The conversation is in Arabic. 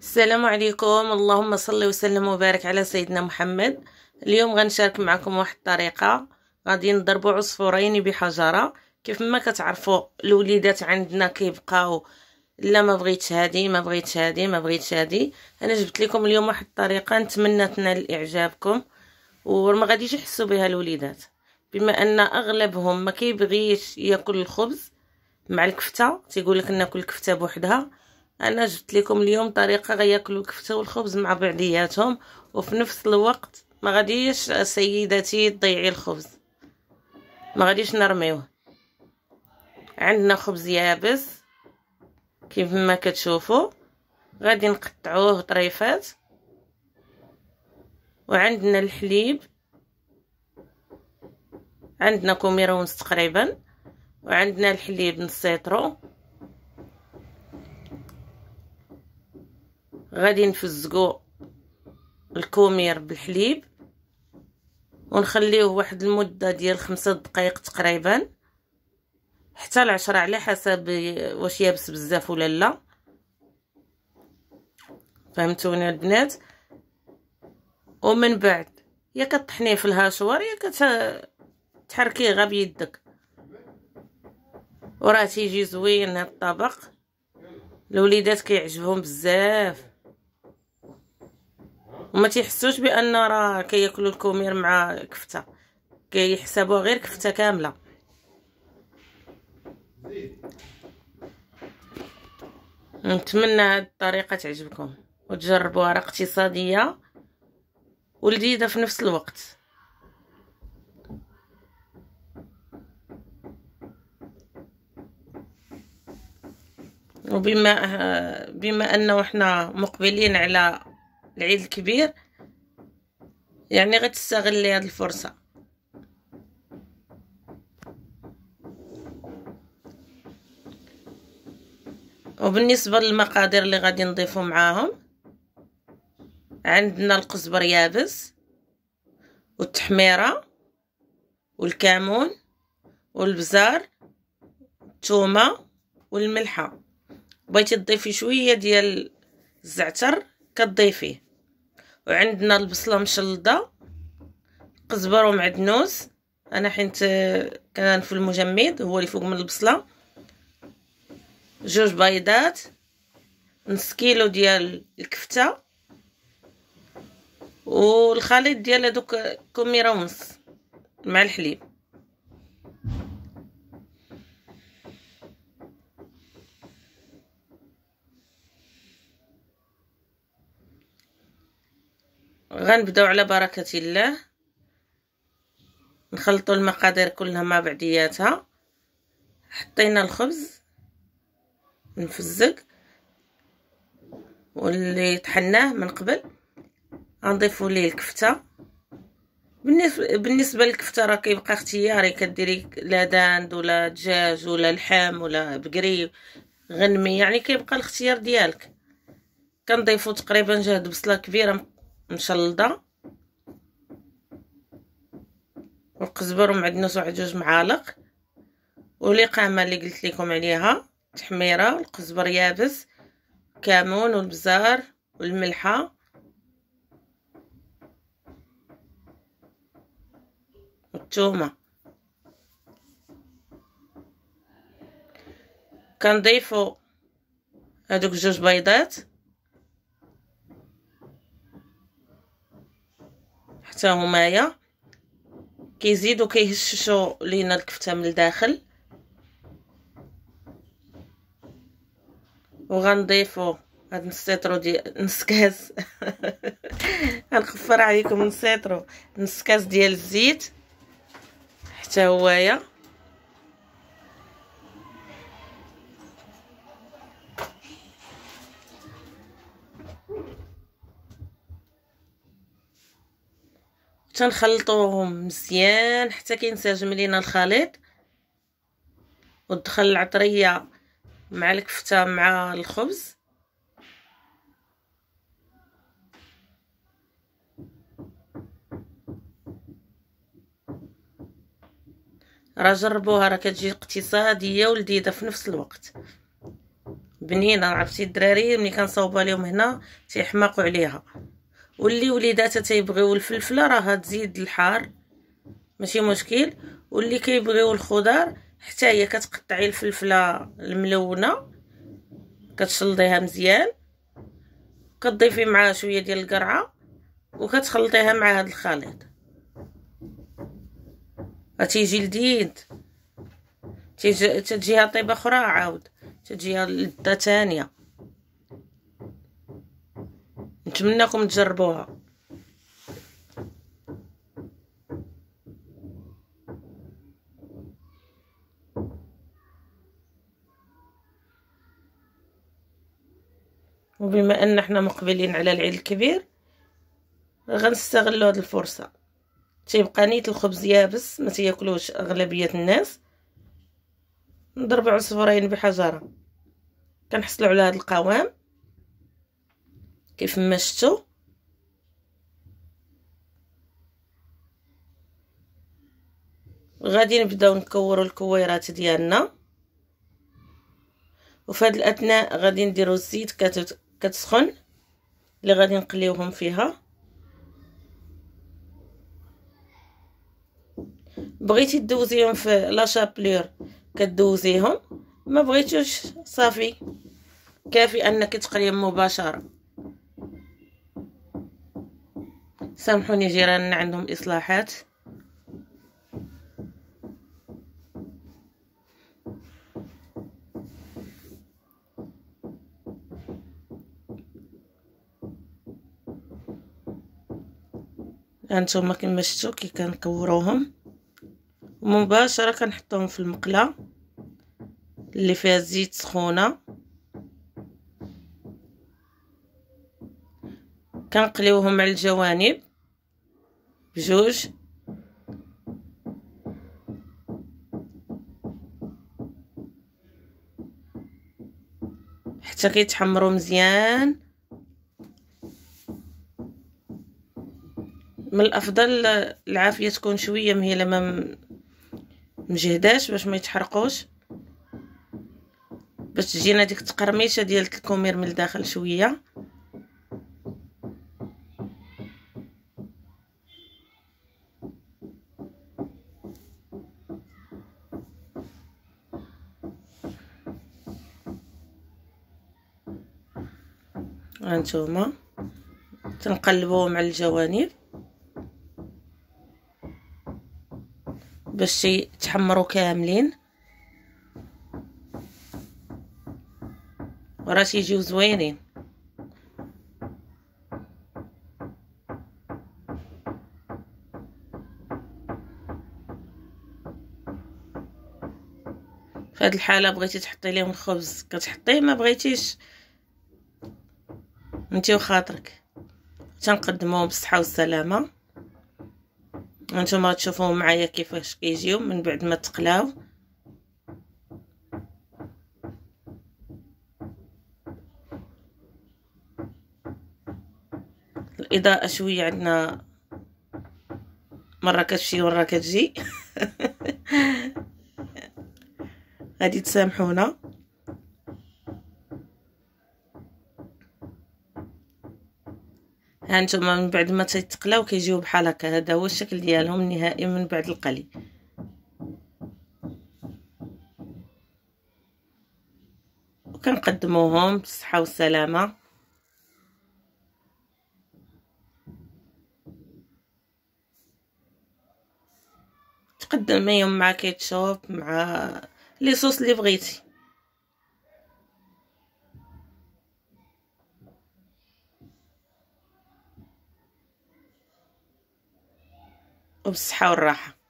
السلام عليكم. اللهم صل وسلم وبارك على سيدنا محمد. اليوم غنشارك معكم واحد الطريقه غادي نضربوا عصفورين بحجره. كيف ما كتعرفوا الوليدات عندنا كيبقاو لا ما بغيتش هادي ما بغيتش هادي ما بغيتش هادي. انا جبت لكم اليوم واحد الطريقه نتمنى تنال اعجابكم وما غاديش يحسوا بها الوليدات، بما ان اغلبهم ما كيبغيش ياكل الخبز مع الكفته، تيقول لك ناكل الكفته بوحدها. انا جبت لكم اليوم طريقه غياكلوا الكفته والخبز مع بعضياتهم، وفي نفس الوقت ما غاديش سيداتي تضيعي الخبز، ما غاديش نرميوه. عندنا خبز يابس كيف ما كتشوفوا، غادي نقطعوه طريفات. وعندنا الحليب، عندنا كوميره ونص تقريبا، وعندنا الحليب نص لتر. غادي نفزقو الكومير بالحليب ونخليوه واحد المده ديال 5 دقائق تقريبا حتى ل10 على حسب واش يابس بزاف ولا لا. فهمتوني البنات؟ ومن بعد يا كطحنيه في الهاشوار يا كتحركيه غير بيدك، وراه تيجي زوين هاد الطبق. الوليدات كيعجبهم بزاف وما تيحسوش بان راه كياكلوا الكومير مع كفته، كيحسبوها غير كفته كامله. نتمنى هاد الطريقه تعجبكم وتجربوها، راه اقتصاديه ولذيذه في نفس الوقت. وبما انه حنا مقبلين على العيد الكبير، يعني غتستغلي هذه الفرصه. وبالنسبه للمقادير اللي غادي نضيفو معاهم، عندنا القزبر يابس والتحميره والكمون والبزار الثومه والملحه. بغيتي تضيفي شويه ديال الزعتر كتضيفيه. وعندنا البصله مشلضه، قزبر ومعدنوس. انا حيت كان في المجمد هو اللي فوق من البصله. 2 بيضات، نص كيلو ديال الكفته، والخليط ديال هذوك كميره ونص مع الحليب. غنبداو على بركه الله نخلطوا المقادير كلها مع بعضياتها. حطينا الخبز نفزق واللي طحناه من قبل، غنضيفوا ليه الكفته. بالنسبه للكفته راه كيبقى اختياري، كديري لا داند ولا دجاج ولا لحم ولا بقري غنمي، يعني كيبقى الاختيار ديالك. كنضيفوا تقريبا جهد بصله كبيره مشلضه، والقزبر ومعدنوس واحد 2 معالق، والقامه اللي قلت لكم عليها، تحميره والقزبر يابس، كمون والبزار والملحه والثومه. كنضيفوا هادوك 2 بيضات حتى همايا، كيزيدوا كيهششوا لينا الكفته من الداخل. وغنضيفوا هاد نص لتر ديال نص كاس غنخفر عليكم نص كاس ديال الزيت حتى هوايا. تنخلطوهم مزيان حتى كينسجم لينا الخليط، وتدخل العطريه مع الكفته مع الخبز. راه جربوها، راه كتجي اقتصاديه ولذيذه في نفس الوقت. بنينه. عرفتي الدراري ملي كنصاوبها لهم هنا تيحماقوا عليها. واللي وليداتها تيبغيو الفلفله راه تزيد الحار ماشي مشكل. واللي كيبغيو الخضر حتى هي كتقطعي الفلفله الملونه كتشلضيها مزيان، كتضيفي معاها شويه ديال القرعه وكتخلطيها مع هذا الخليط. غتيجي لذيذ، تجيها طيبه اخرى عاود تجيها لذه ثانيه. نتمنىكم تجربوها. وبما ان احنا مقبلين على العيد الكبير غنستغلوا هذه الفرصه. تيبقى نيت الخبز يابس ما تياكلوش اغلبيه الناس، نضرب عصفورين بحجره. كنحصلوا على هذا القوام كيف ما شفتوا. غادي نبداو نكوروا الكويرات ديالنا، وفي هذه الاثناء غادي نديروا الزيت كتسخن اللي غادي نقليوهم فيها. بغيتي تدوزيهم في لا شابلور كدوزيهم، ما بغيتوش صافي كافي انك تقليهم مباشره. سامحوني جيراننا عندهم اصلاحات. هانتوما كما شفتوا كي كنكوروهم مباشره كنحطوهم في المقله اللي فيها الزيت سخونه، كنقليوهم على الجوانب بجوج حتى كيتحمروا مزيان. من الافضل العافيه تكون شويه مهيله ما مجهداش باش ما يتحرقوش، باش تجينا ديك التقرميشه ديال الكومير من الداخل شويه. هانتوما تنقلبوهم على الجوانب باش يتحمروا كاملين وراه يجيو زوينين. في هذه الحاله بغيتي تحطي لهم الخبز كتحطيه، ما بغيتيش انتي وخاطرك. تنقدموهم بالصحه والسلامه. هانتوما تشوفوا معايا كيفاش كيجيو من بعد ما تقلاو. الاضاءه شويه عندنا مره كتمشي ومره كتجي غادي تسامحونا. هانتوما من بعد ما تيتقلاو كيجيو بحال هكا. هذا هو الشكل ديالهم النهائي من بعد القلي. وكنقدموهم بالصحه والسلامه. تقدميهم مع كيتشوب مع لي صوص اللي بغيتي. وبالصحه والراحه.